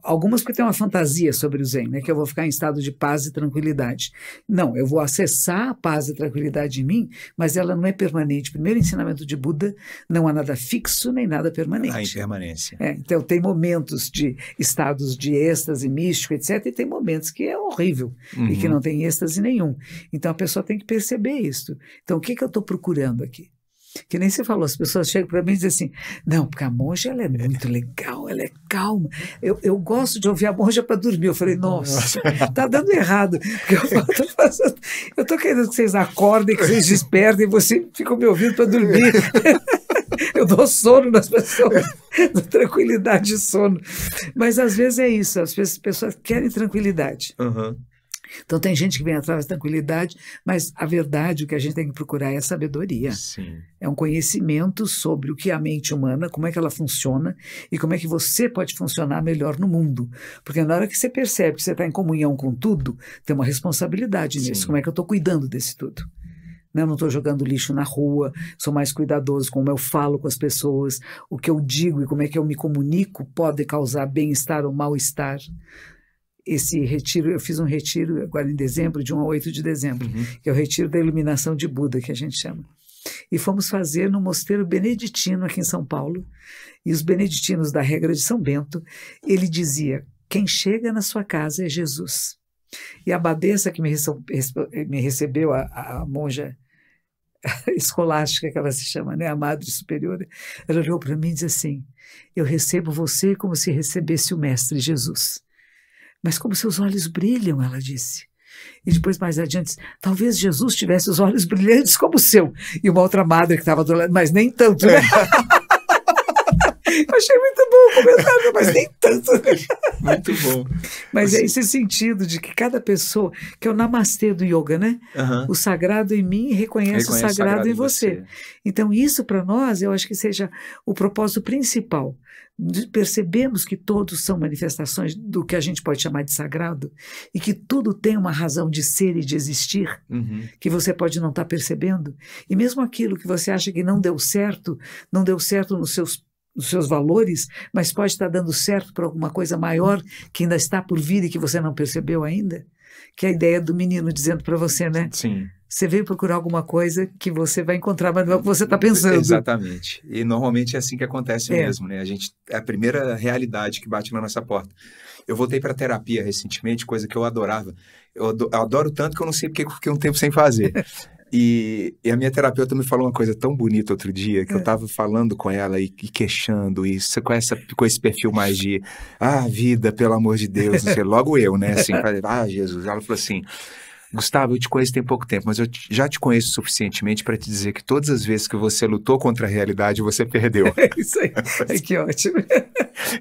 Algumas porque tem uma fantasia sobre o Zen, né? Que eu vou ficar em estado de paz e tranquilidade. Não, eu vou acessar a paz e tranquilidade em mim, mas ela não é permanente. Primeiro ensinamento de Buda, não há nada fixo nem nada permanente. Há impermanência. Então tem momentos de estados de êxtase místico, etc. E tem momentos que é horrível e que não tem êxtase nenhum. Então a pessoa tem que perceber isso. Então o que eu estou procurando aqui? Que nem você falou, as pessoas chegam para mim e dizem assim, não, porque a monja ela é muito legal, ela é calma, eu gosto de ouvir a monja para dormir. Eu falei, nossa, tá dando errado, porque eu tô querendo que vocês acordem, que vocês despertem, e você fica me ouvindo para dormir. Eu dou sono nas pessoas, dou tranquilidade de sono, mas às vezes é isso, as pessoas querem tranquilidade. Então tem gente que vem atrás da tranquilidade, mas a verdade, o que a gente tem que procurar é a sabedoria. Sim. É um conhecimento sobre o que é a mente humana, como é que ela funciona e como é que você pode funcionar melhor no mundo. Porque na hora que você percebe que você está em comunhão com tudo, tem uma responsabilidade nisso. Sim. Como é que eu estou cuidando desse tudo? Eu não estou jogando lixo na rua, sou mais cuidadoso com como eu falo com as pessoas, o que eu digo e como é que eu me comunico pode causar bem-estar ou mal-estar. Esse retiro, eu fiz um retiro agora em dezembro, de 1 a 8 de dezembro, que é o retiro da iluminação de Buda, que a gente chama. E fomos fazer no mosteiro beneditino aqui em São Paulo, e os beneditinos da regra de São Bento, ele dizia, quem chega na sua casa é Jesus. E a abadesa que me recebeu, a monja escolástica que ela se chama, né, a Madre Superiora, ela olhou para mim e disse assim, eu recebo você como se recebesse o Mestre Jesus. Mas como seus olhos brilham, ela disse. E depois, mais adiante, talvez Jesus tivesse os olhos brilhantes como o seu. E uma outra madre que estava do lado, mas nem tanto, né? Eu achei muito bom o comentário, mas nem tanto. Muito bom. Mas é esse sentido de que cada pessoa, que é o namastê do yoga, né? O sagrado em mim reconhece o sagrado em você. Então isso para nós, eu acho que seja o propósito principal. Percebemos que todos são manifestações do que a gente pode chamar de sagrado e que tudo tem uma razão de ser e de existir, que você pode não estar percebendo. E mesmo aquilo que você acha que não deu certo nos seus valores, mas pode estar dando certo para alguma coisa maior que ainda está por vir e que você não percebeu ainda. Que é a ideia do menino dizendo para você, né? Sim. Você veio procurar alguma coisa que você vai encontrar, mas não é o que você está pensando. Exatamente. E normalmente é assim que acontece mesmo, né? É a primeira realidade que bate na nossa porta. Eu voltei para terapia recentemente, coisa que eu adorava. Eu adoro tanto que eu não sei porque eu fiquei um tempo sem fazer. E a minha terapeuta me falou uma coisa tão bonita outro dia, que eu estava falando com ela e queixando, e com esse perfil mais de, vida, pelo amor de Deus, não sei, logo eu, né? Assim, Jesus. Ela falou assim: Gustavo, eu te conheço tem pouco tempo, mas eu já te conheço suficientemente para te dizer que todas as vezes que você lutou contra a realidade, você perdeu. É isso aí. Ai, que ótimo.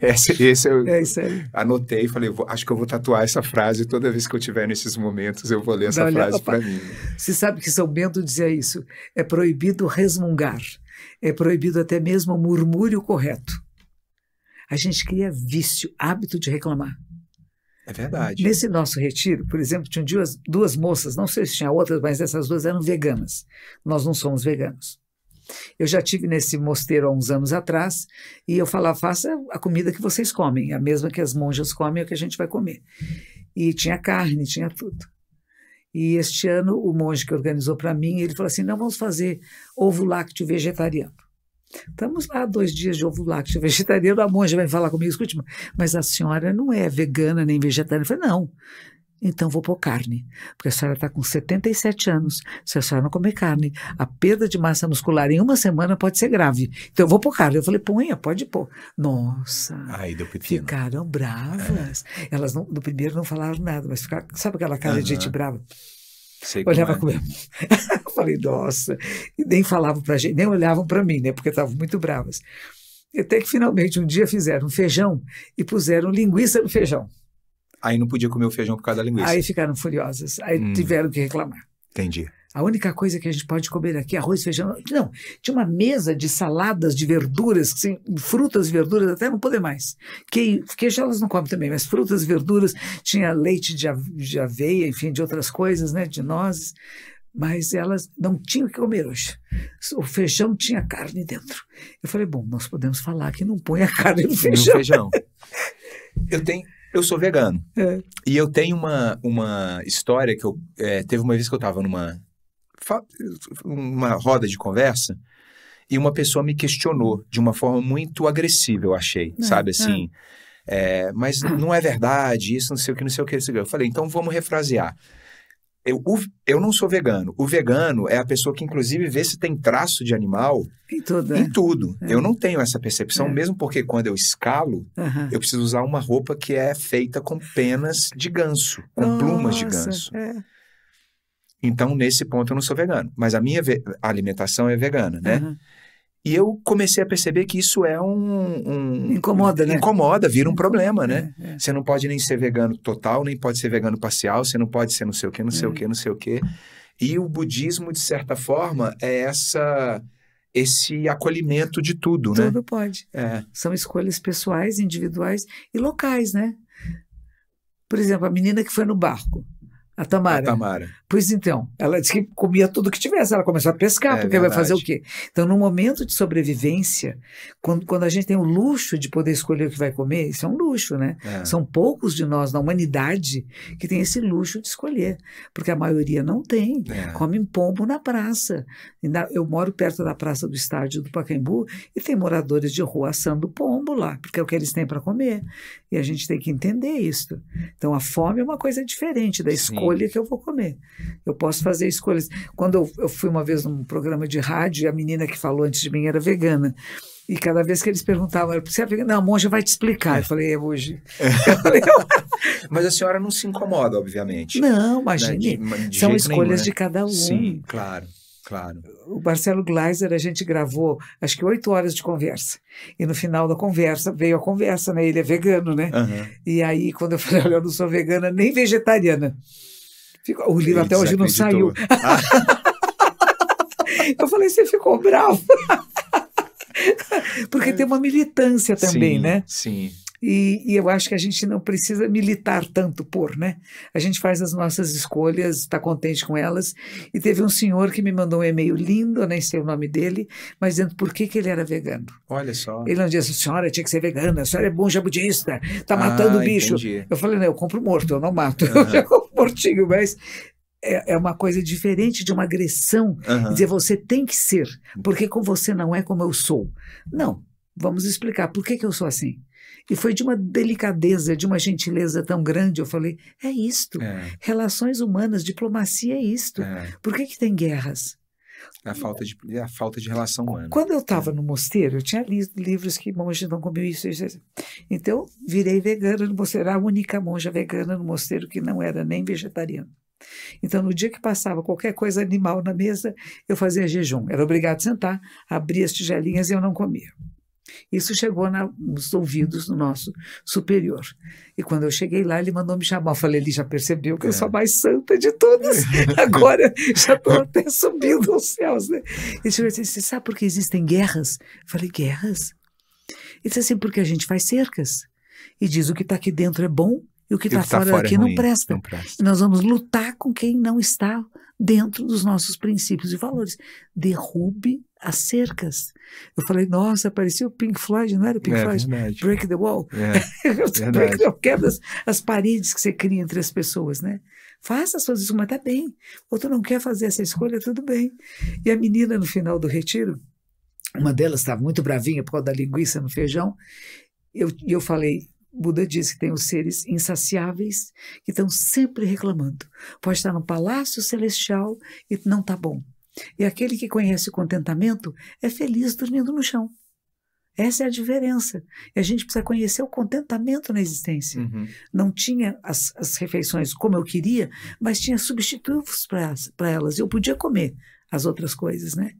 Esse eu isso aí. Anotei e falei, acho que eu vou tatuar essa frase, toda vez que eu tiver nesses momentos, eu vou ler essa frase para mim. Você sabe que São Bento dizia isso, é proibido resmungar, é proibido até mesmo o murmúrio correto. A gente cria vício, hábito de reclamar. É verdade. Nesse nosso retiro, por exemplo, tinham duas moças, não sei se tinha outras, mas essas duas eram veganas. Nós não somos veganos. Eu já tive nesse mosteiro há uns anos atrás e eu falava, faça a comida que vocês comem, a mesma que as monjas comem, é o que a gente vai comer. E tinha carne, tinha tudo. E este ano o monge que organizou para mim, ele falou assim, não, vamos fazer ovo lácteo vegetariano. Estamos lá 2 dias de ovo lácteo vegetariano, a monja vai falar comigo, escute, mas a senhora não é vegana nem vegetariana. Eu falei, não, então vou pôr carne, porque a senhora está com 77 anos, se a senhora não comer carne, a perda de massa muscular em 1 semana pode ser grave, então eu vou pôr carne. Eu falei, ponha, pode pôr. Nossa, deu pepino. Ficaram bravas, elas no primeiro não falaram nada, mas ficaram, sabe aquela cara de gente brava? Olhava comigo. Eu falei, nossa, e nem falavam pra gente, nem olhavam para mim, né, porque estavam muito bravas. Até que finalmente um dia fizeram feijão e puseram linguiça no feijão. Aí não podia comer o feijão por causa da linguiça. Aí ficaram furiosas, aí tiveram que reclamar. Entendi. A única coisa que a gente pode comer aqui é arroz, feijão. Não, tinha uma mesa de saladas de verduras, assim, frutas e verduras, até não poder mais. Queijo elas não comem também, mas frutas e verduras, tinha leite de aveia, enfim, de outras coisas, né, de nozes, mas elas não tinham o que comer hoje. O feijão tinha carne dentro. Eu falei, bom, nós podemos falar que não põe a carne no feijão. No feijão. Eu sou vegano. E eu tenho uma história que teve uma vez que eu estava numa roda de conversa e uma pessoa me questionou de uma forma muito agressiva, eu achei, sabe assim, mas não é verdade, isso não sei o que, não sei o que. Eu falei, então vamos refrasear. Eu não sou vegano. O vegano é a pessoa que, inclusive, vê se tem traço de animal em tudo. Em tudo. Eu não tenho essa percepção, mesmo porque quando eu escalo, eu preciso usar uma roupa que é feita com penas de ganso, com plumas de ganso. Então, nesse ponto, eu não sou vegano. Mas a minha alimentação é vegana, né? E eu comecei a perceber que isso é Incomoda, né? Incomoda, vira um problema, né? Você não pode nem ser vegano total, nem pode ser vegano parcial, você não pode ser não sei o quê, não sei o quê, não sei o quê. E o budismo, de certa forma, é esse acolhimento de tudo, né? Tudo pode. São escolhas pessoais, individuais e locais, né? Por exemplo, a menina que foi no barco. A Tamara. Pois então, ela disse que comia tudo que tivesse, ela começou a pescar, porque vai fazer o quê? Então, no momento de sobrevivência, quando a gente tem o luxo de poder escolher o que vai comer, isso é um luxo, né? São poucos de nós na humanidade que tem esse luxo de escolher, porque a maioria não tem, comem pombo na praça. Eu moro perto da praça do estádio do Pacaembu e tem moradores de rua assando pombo lá, porque é o que eles têm para comer, e a gente tem que entender isso. Então, a fome é uma coisa diferente da escolha que eu vou comer. Eu posso fazer escolhas. Quando eu fui uma vez num programa de rádio e a menina que falou antes de mim era vegana. E cada vez que eles perguntavam, você é vegana? Não, a monja vai te explicar. Eu falei, hoje. Mas a senhora não se incomoda, obviamente. Não, imagine. De são jeito escolhas nenhum, né? de cada um. Sim, claro. O Marcelo Gleiser, a gente gravou acho que 8 horas de conversa. E no final da conversa, veio a conversa, né? Ele é vegano, né? E aí, quando eu falei, olha, eu não sou vegana nem vegetariana. O livro até hoje não saiu. Eu falei, você ficou bravo? Porque tem uma militância também, né? Sim. E eu acho que a gente não precisa militar tanto né? A gente faz as nossas escolhas, está contente com elas. E teve um senhor que me mandou um e-mail lindo, eu nem sei o nome dele, mas dizendo por que ele era vegano. Olha só. Ele não disse, a senhora tinha que ser vegana, a senhora é monja budista, está matando o bicho. Entendi. Eu falei, não, eu compro morto, eu não mato. Eu já compro mortinho, mas é uma coisa diferente de uma agressão, dizer você tem que ser, porque com você não é como eu sou. Não, vamos explicar por que eu sou assim. E foi de uma delicadeza, de uma gentileza tão grande, eu falei, é isto, relações humanas, diplomacia é isto. Por que tem guerras? A falta de relação humana. Quando eu estava no mosteiro, eu tinha lido livros que monges não comiam isso. Então, eu virei vegana no mosteiro, a única monja vegana no mosteiro que não era nem vegetariana. Então, no dia que passava qualquer coisa animal na mesa, eu fazia jejum. Era obrigado a sentar, abria as tigelinhas e eu não comia. Isso chegou nos ouvidos do nosso superior. E quando eu cheguei lá, ele mandou me chamar. Eu falei, ele já percebeu que eu sou a mais santa de todas. Agora já estou até subindo aos céus. Né? Ele chegou e disse, você sabe por que existem guerras? Eu falei, guerras? Ele disse assim, porque a gente faz cercas. E diz o que está aqui dentro é bom e o que está fora aqui não presta. E nós vamos lutar com quem não está dentro dos nossos princípios e valores. Derrube as cercas. Eu falei, nossa, parecia o Pink Floyd, não era o Pink Floyd? Verdade. Break the wall. Break the wall, quebra as paredes que você cria entre as pessoas, né? Faça as suas escolhas, mas tá bem. Outro não quer fazer essa escolha, tudo bem. E a menina, no final do retiro, uma delas estava muito bravinha por causa da linguiça no feijão, e eu falei, Buda diz que tem os seres insaciáveis que estão sempre reclamando. Pode estar no palácio celestial e não está bom. E aquele que conhece o contentamento é feliz dormindo no chão. Essa é a diferença. E a gente precisa conhecer o contentamento na existência. Não tinha as refeições como eu queria, mas tinha substitutos para elas. Eu podia comer as outras coisas, né?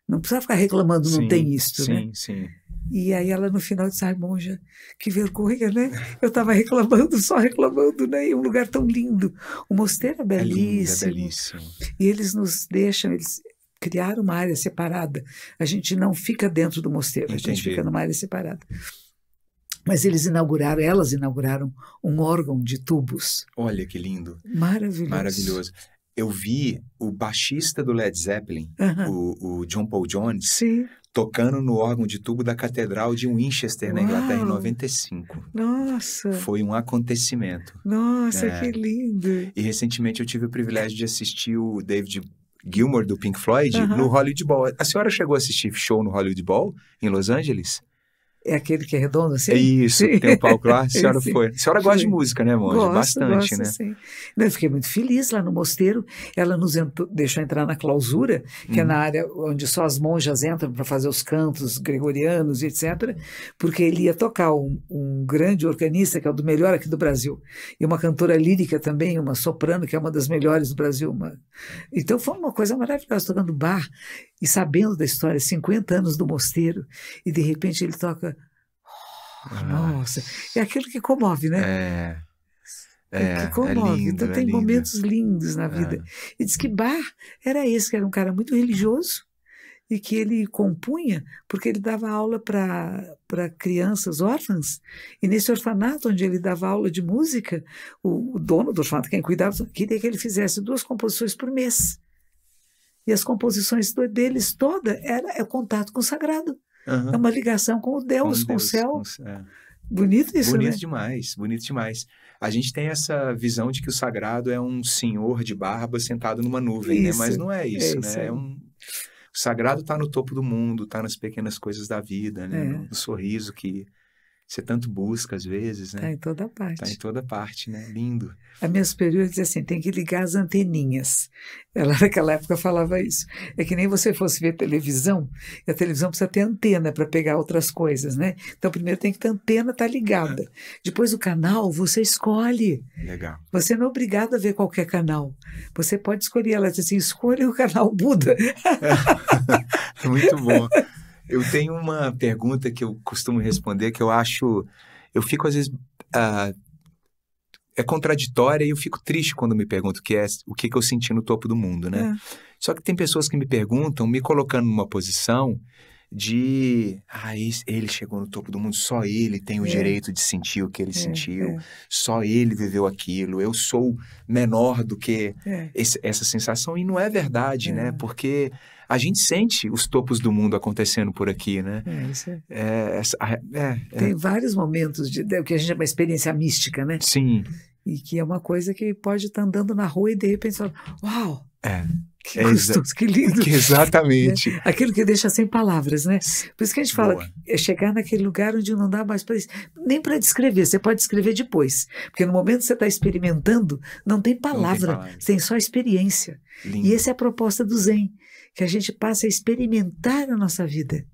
Não precisava ficar reclamando, não tem isto, né? Sim. E aí ela no final disse, ai monja, que vergonha, né? Eu estava reclamando, só reclamando, né? E um lugar tão lindo. O mosteiro é belíssimo. É belíssimo. E eles nos deixam, eles criaram uma área separada. A gente não fica dentro do mosteiro, Entendi. a gente fica numa área separada. Mas elas inauguraram um órgão de tubos. Olha que lindo. Maravilhoso. Eu vi o baixista do Led Zeppelin, o John Paul Jones, Sim. tocando no órgão de tubo da Catedral de Winchester, na Inglaterra, em 95. Nossa! Foi um acontecimento. Nossa, que lindo! E recentemente eu tive o privilégio de assistir o David Gilmour, do Pink Floyd, no Hollywood Bowl. A senhora chegou a assistir show no Hollywood Bowl, em Los Angeles? É aquele que é redondo assim? É isso, sim. Tem um palco lá, a senhora foi. A senhora gosta de música, né, monja? Bastante, gosto, né? Sim. Eu fiquei muito feliz lá no mosteiro. Ela nos deixou entrar na clausura, que é na área onde só as monjas entram para fazer os cantos gregorianos, etc. Porque ele ia tocar um grande organista, que é o do melhor aqui do Brasil, e uma cantora lírica também, uma soprano, que é uma das melhores do Brasil. Então foi uma coisa maravilhosa, tocando Bach e sabendo da história, 50 anos do mosteiro, e de repente ele toca. Nossa, é aquilo que comove, né? Que comove. É lindo, então tem momentos lindos na vida. E diz que Bach era esse, que era um cara muito religioso e que ele compunha porque ele dava aula para crianças órfãs. E nesse orfanato onde ele dava aula de música, o dono do orfanato, quem cuidava, queria que ele fizesse 2 composições por mês. E as composições deles toda é contato com o sagrado. É uma ligação com o Deus, com o céu. Bonito isso, bonito né? Demais, bonito demais. A gente tem essa visão de que o sagrado é um senhor de barba sentado numa nuvem, né? Mas não é isso, né? O sagrado está no topo do mundo, está nas pequenas coisas da vida, né? No sorriso que você tanto busca às vezes, né? Está em toda parte. Está em toda parte, né? Lindo. A minha superior dizia assim, tem que ligar as anteninhas. Ela naquela época falava isso. É que nem você fosse ver televisão, e a televisão precisa ter antena para pegar outras coisas, né? Então primeiro tem que ter antena, tá ligada. Depois o canal, você escolhe. Legal. Você não é obrigado a ver qualquer canal. Você pode escolher. Ela diz assim, escolha o canal Buda. Muito bom. Eu tenho uma pergunta que eu costumo responder que eu fico às vezes, é contraditória e eu fico triste quando me perguntam o que eu senti no topo do mundo, né? Só que tem pessoas que me perguntam, me colocando numa posição de, ele chegou no topo do mundo, só ele tem o direito de sentir o que ele sentiu, só ele viveu aquilo, eu sou menor do que essa sensação, e não é verdade, né? Porque a gente sente os topos do mundo acontecendo por aqui, né? Tem vários momentos o que a gente chama de experiência mística, né? Sim. E que é uma coisa que pode estar andando na rua e de repente fala, uau, que É gostoso, que lindo. Exatamente. Né? Aquilo que deixa sem palavras, né? Por isso que a gente fala Boa. que é chegar naquele lugar onde não dá mais para nem para descrever, você pode descrever depois. Porque no momento que você está experimentando, não tem palavra, tem só experiência. Lindo. E essa é a proposta do Zen, que a gente passe a experimentar a nossa vida.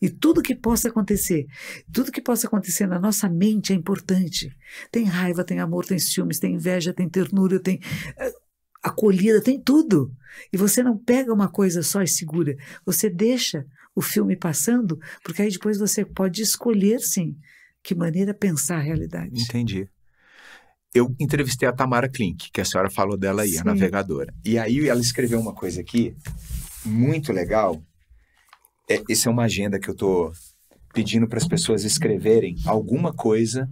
E tudo que possa acontecer na nossa mente é importante. Tem raiva, tem amor, tem ciúmes, tem inveja, tem ternura, tem acolhida, tem tudo. E você não pega uma coisa só e segura. Você deixa o filme passando, porque aí depois você pode escolher, sim, que maneira pensar a realidade. Entendi. Eu entrevistei a Tamara Klink, que a senhora falou dela aí, sim. a navegadora. E aí ela escreveu uma coisa aqui, muito legal. Essa é uma agenda que eu estou pedindo para as pessoas escreverem alguma coisa.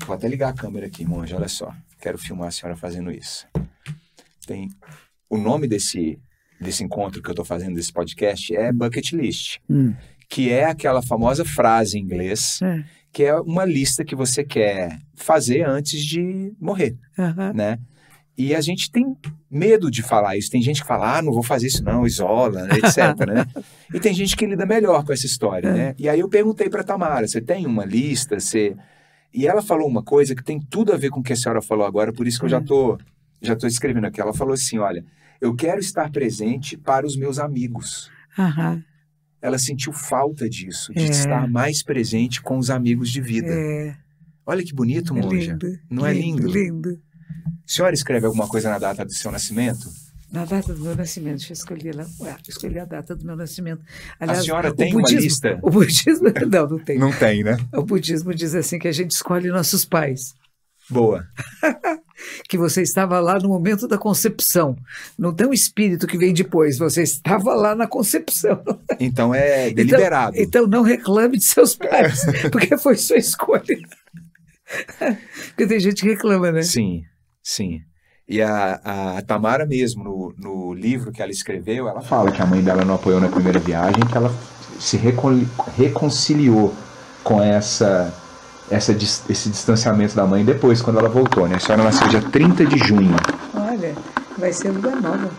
Vou até ligar a câmera aqui, monge, olha só. Quero filmar a senhora fazendo isso. Tem o nome desse encontro que eu estou fazendo, desse podcast, é Bucket List, que é aquela famosa frase em inglês, que é uma lista que você quer fazer antes de morrer, né? E a gente tem medo de falar isso. Tem gente que fala, não vou fazer isso não, isola, etc, né? E tem gente que lida melhor com essa história, né? E aí eu perguntei para Tamara, você tem uma lista? E ela falou uma coisa que tem tudo a ver com o que a senhora falou agora, por isso que eu já tô escrevendo aqui. Ela falou assim, olha, eu quero estar presente para os meus amigos. Ela sentiu falta disso, de estar mais presente com os amigos de vida. Olha que bonito, monja. Lindo, não é lindo? Lindo. A senhora escreve alguma coisa na data do seu nascimento? Na data do meu nascimento, deixa eu escolher lá. Escolhi a data do meu nascimento. Aliás, a senhora tem uma lista? O budismo, não tem. Não tem, né? O budismo diz assim que a gente escolhe nossos pais. Boa. Que você estava lá no momento da concepção. Não tem um espírito que vem depois, você estava lá na concepção. Então é deliberado. Então não reclame de seus pais, porque foi sua escolha. Porque tem gente que reclama, né? Sim, sim. E a Tamara mesmo, no livro que ela escreveu, ela fala que a mãe dela não apoiou na primeira viagem, que ela se reconciliou com esse distanciamento da mãe depois, quando ela voltou, né? A senhora nasceu dia 30 de junho. Olha, vai ser lua nova.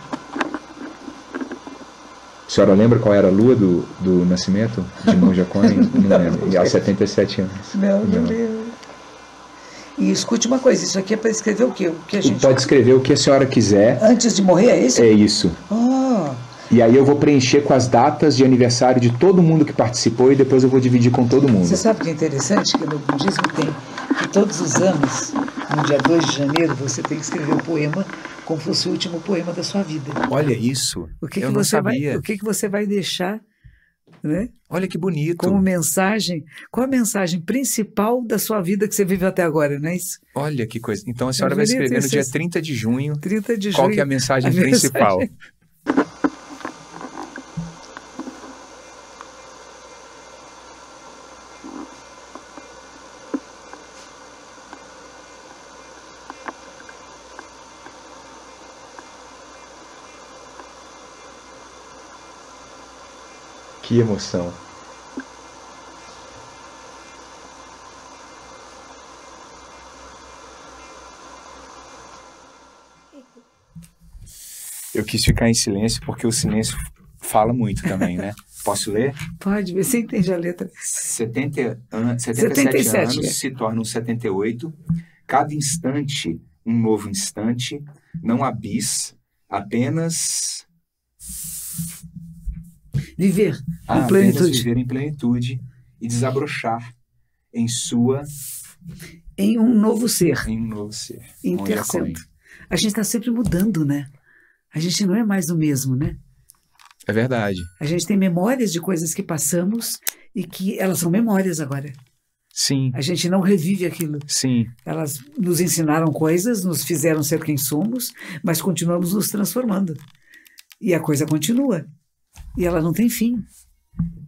A senhora lembra qual era a lua do nascimento de Monja Coen? Não lembro. E aos 77 anos. Não lembro. E escute uma coisa, isso aqui é para escrever o quê? A gente... Pode escrever o que a senhora quiser. Antes de morrer, é isso? É isso. E aí eu vou preencher com as datas de aniversário de todo mundo que participou e depois eu vou dividir com todo mundo. Você sabe que é interessante que no budismo tem que todos os anos, no dia 2 de janeiro, você tem que escrever um poema como fosse o último poema da sua vida. Olha isso, eu não sabia. O que você vai deixar, né? Olha que bonito. Como mensagem, qual a mensagem principal da sua vida que você viveu até agora, não é isso? Olha que coisa. Então a senhora vai escrever no dia 30 de junho. 30 de junho. Qual que é a mensagem principal? Que emoção. Eu quis ficar em silêncio porque o silêncio fala muito também, né? Posso ler? Pode, ver se entende a letra. 77 77 anos se tornam 78. Cada instante, um novo instante. Não há bis, apenas... Viver em plenitude. Apenas viver em plenitude e desabrochar em um novo ser. Em um novo ser. Interessante. A gente está sempre mudando, né? A gente não é mais o mesmo, né? É verdade. A gente tem memórias de coisas que passamos e que elas são memórias agora. Sim. A gente não revive aquilo. Sim. Elas nos ensinaram coisas, nos fizeram ser quem somos, mas continuamos nos transformando. E a coisa continua. E ela não tem fim.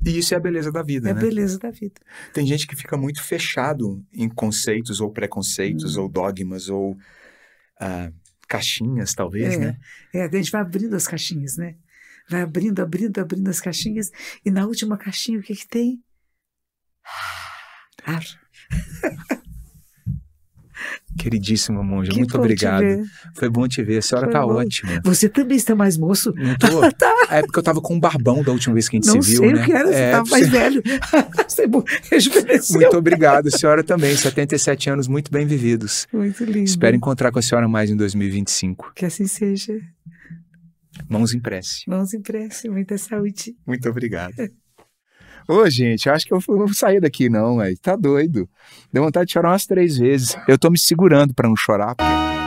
E isso é a beleza da vida, né? É a beleza da vida. Tem gente que fica muito fechado em conceitos ou preconceitos ou dogmas ou caixinhas, talvez, né? A gente vai abrindo as caixinhas, né? Vai abrindo as caixinhas e na última caixinha o que tem? Ar. Queridíssima monja, Que muito bom te obrigado. ver. Foi bom te ver. A senhora Foi tá bom. ótima. Você também está mais moço? Não tô? É porque eu tava com um barbão da última vez que a gente Não se viu, sei né? o que era, você estava mais velho. Você rejuvenesceu. Muito obrigado. A senhora também. 77 anos muito bem vividos. Muito lindo. Espero encontrar com a senhora mais em 2025. Que assim seja. Mãos em prece. Mãos em prece, muita saúde. Muito obrigado. Ô, gente, eu acho que eu não vou sair daqui não, velho. Tá doido. Deu vontade de chorar umas 3 vezes. Eu tô me segurando pra não chorar, porque...